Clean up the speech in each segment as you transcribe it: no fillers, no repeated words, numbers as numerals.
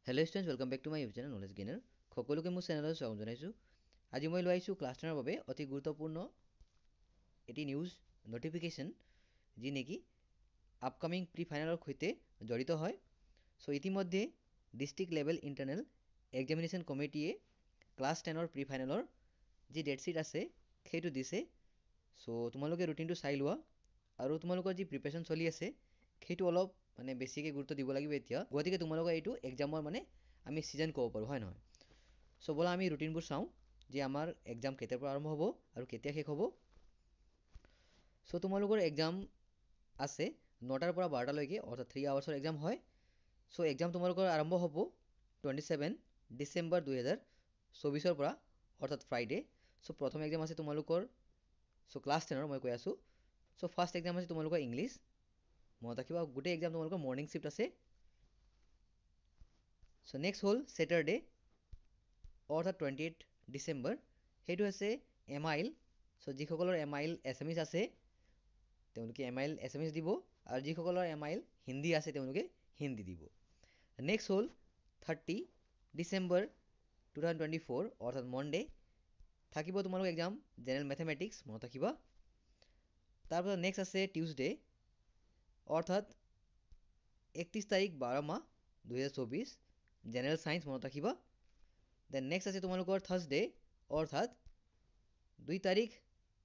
Hello' students welcome back to my YouTube channel knowledge gainer সকলোকে মোৰ চেনেলত স্বাগতম জনাইছোঁ। আজি মই লৈ আহিছোঁ ক্লাছ 10ৰ বাবে অতি গুৰুত্বপূৰ্ণ এটি নিউজ নটিফিকেশ্যন যি নেকি আপকামিং প্ৰি ফাইনেলৰ সৈতে জড়িত হয়। চ' ইতিমধ্যে ডিষ্ট্ৰিক্ট লেভেল ইণ্টাৰনেল এক্সামিনেশ্যন কমিটিয়ে ক্লাছ 10ৰ প্ৰি ফাইনেলৰ যি ডেটশ্বীট আছে সেইটো দিছে। চ' তোমালোকে ৰুটিনটো চাই লোৱা আৰু তোমালোকৰ যি প্ৰিপেৰেশ্যন চলি আছে সেইটো অলপ মানে বেছিকৈ গুৰুত্ব দিব লাগিব এতিয়া, গতিকে তোমালোকৰ এইটো এক্সামৰ মানে আমি ছিজন ক'ব পাৰোঁ, হয় নহয়? চ' ব'লা আমি ৰুটিনবোৰ চাওঁ যে আমাৰ এক্সাম কেতিয়াৰ পৰা আৰম্ভ হ'ব আৰু কেতিয়া শেষ হ'ব। চ' তোমালোকৰ এক্সাম আছে 9টাৰ পৰা 12টালৈকে, অৰ্থাৎ 3 আৱাৰ্ছৰ এক্সাম হয়। চ' এক্সাম তোমালোকৰ আৰম্ভ হ'ব 27 ডিচেম্বৰ 2024 পৰা, অৰ্থাৎ ফ্ৰাইডে। চ' প্ৰথম এক্সাম আছে তোমালোকৰ ক্লাছ 10ৰ মই কৈ আছোঁ। চ' ফাৰ্ষ্ট এক্সাম আছে তোমালোকৰ ইংলিছ, মনত ৰাখিবা গোটেই এক্সাম তোমালোকৰ মৰ্ণিং শ্বিফ্ট আছে। চ' নেক্সট হ'ল ছেটাৰডে অৰ্থাৎ 28 ডিচেম্বৰ, সেইটো আছে MIL। চ' যিসকলৰ MIL এছামিছ আছে তেওঁলোকে MIL এছামিছ দিব, আৰু যিসকলৰ MIL হিন্দী আছে তেওঁলোকে হিন্দী দিব। নেক্সট হ'ল 30 ডিচেম্বৰ 2024 অৰ্থাৎ মনডে, থাকিব তোমালোকৰ এক্সাম জেনেৰেল মেথমেটিক্স, মনত ৰাখিবা। তাৰপিছত নেক্সট আছে টিউজডে অৰ্থাৎ 31 তাৰিখ 12 মাহ 2024 জেনেৰেল ছায়েন্স, মনত ৰাখিবা। দেন নেক্সট আছে তোমালোকৰ থাৰ্ছডে অৰ্থাৎ 2 তাৰিখ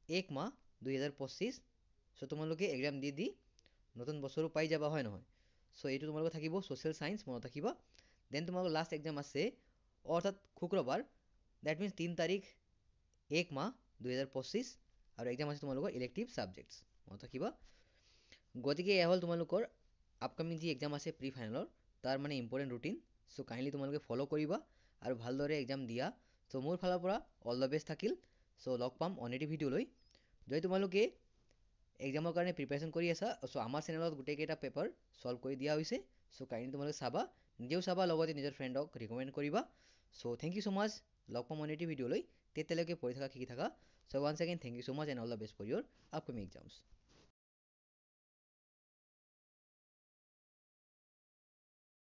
1 মাহ 2025। চ' তোমালোকে এক্সাম দি নতুন বছৰো পাই যাবা, হয় নহয়? চ' এইটো তোমালোকৰ থাকিব ছ'চিয়েল ছায়েন্স, মনত ৰাখিবা। দেন তোমালোকৰ লাষ্ট এক্সাম আছে অৰ্থাৎ শুক্ৰবাৰ, ডেট মিনছ 3 তাৰিখ 1 মাহ 2025, আৰু এক্সাম আছে তোমালোকৰ ইলেক্টিভ ছাবজেক্টছ, মনত ৰাখিবা। গতিকে এয়া হ'ল তোমালোকৰ আপকামিং যি এক্সাম আছে প্ৰি ফাইনেলৰ তাৰ মানে ইম্পৰ্টেণ্ট ৰুটিন। চ' কাইণ্ডলি তোমালোকে ফ'ল' কৰিবা আৰু ভালদৰে এক্সাম দিয়া। চ' মোৰ ফালৰ পৰা অল দ্য বেষ্ট থাকিল। চ' লগ পাম অন এটি ভিডিঅ'লৈ। যদি তোমালোকে এক্সামৰ কাৰণে প্ৰিপেৰেশ্যন কৰি আছা, চ' আমাৰ চেনেলত গোটেইকেইটা পেপাৰ ছল্ভ কৰি দিয়া হৈছে। চ' কাইণ্ডলি তোমালোকে চাবা, নিজেও চাবা, লগতে নিজৰ ফ্ৰেণ্ডক ৰিকমেণ্ড কৰিবা। চ' থেংক ইউ ছ' মাছ, লগ পাম অন এটি ভিডিঅ'লৈ। তেতিয়ালৈকে পঢ়ি থাকা, শিকি থাকা। So' once again thank you so' much and all the best for your upcoming exams.